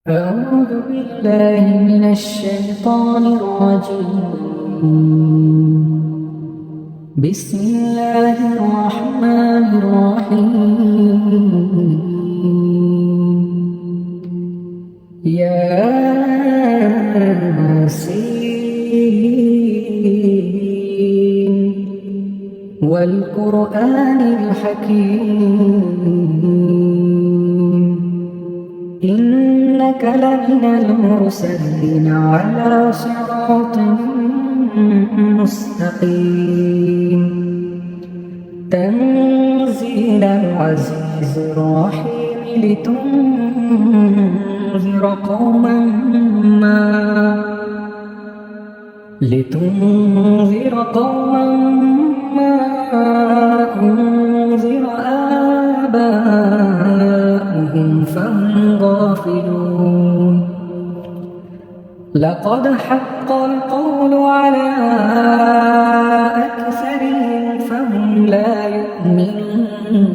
أعوذ بالله من الشيطان الرجيم. بسم الله الرحمن الرحيم. ياسين والقرآن الحكيم إنك لمن المرسلين على صراط مستقيم تنزيل العزيز الرحيم لتنذر قوما ما أنذر آباؤهم فهم غافلون لقد حق القول على أكثرهم فهم لا يؤمنون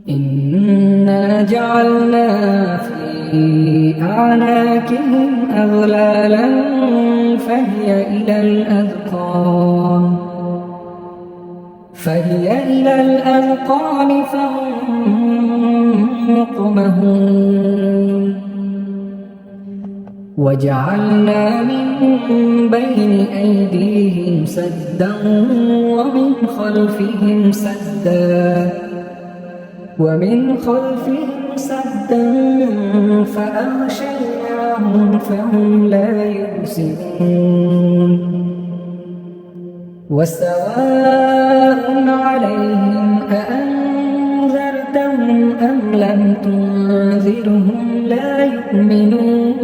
إنا جعلنا في أعناقهم أغلالا فهي إلى الأذقان فهم مقمحون وجعلنا من بين أيديهم سدا ومن خلفهم سدا فأغشيناهم فهم لا يبصرون وسواء عليهم أأنذرتهم أم لم تنذرهم لا يؤمنون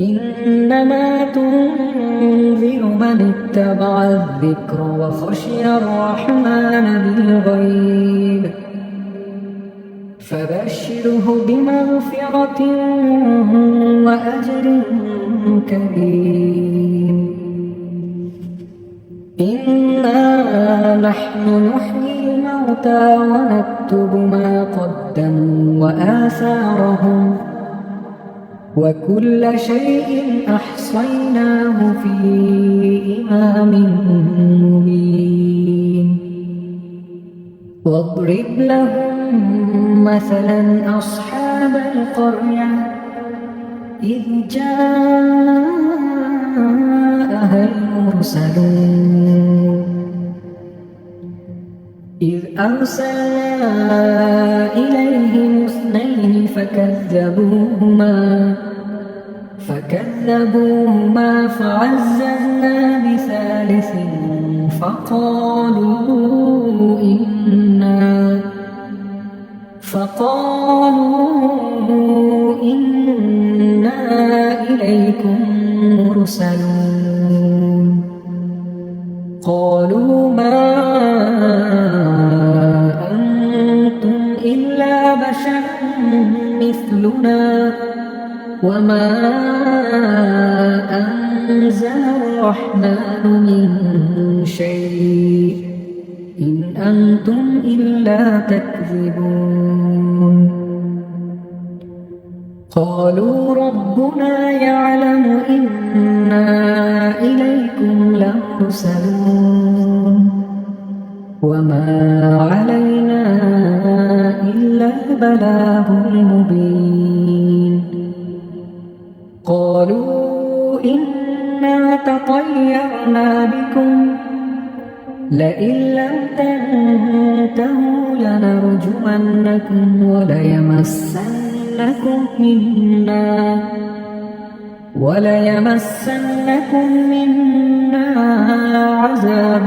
إنما تنذر من اتبع الذكر وخشي الرحمن بالغيب فبشره بمغفرة وأجر كريم إنا نحن نحيي الموتى ونكتب ما قدموا وآثارهم وكل شيء أحصيناه في إمام مبين واضرب لهم مثلا أصحاب القرية إذ جاءها المرسلون إذ أرسلنا إليهم اثنين فكذبوهما فعززنا بثالث فقالوا إنا إليكم مرسلون قالوا ما أنتم إلا بشر مثلنا وما أنزل الرحمن من شيء إن أنتم إلا تكذبون قالوا ربنا يعلم إنا إليكم لمرسلون وما علينا إلا البلاغ المبين قالوا إنا تطيرنا بكم لئن لم تنتهوا لنرجمنكم وليمسنكم منا عذاب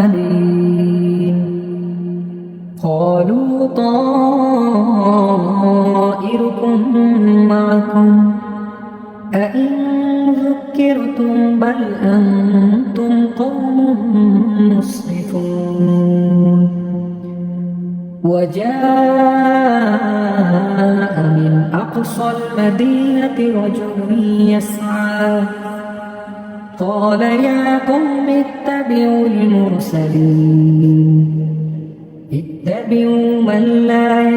أليم قالوا طائركم معكم أئن ذكرتم بل أنتم قوم مسرفون وجاء من أقصى المدينة رجل يسعى قال يا قوم اتبعوا المرسلين اتبعوا من لا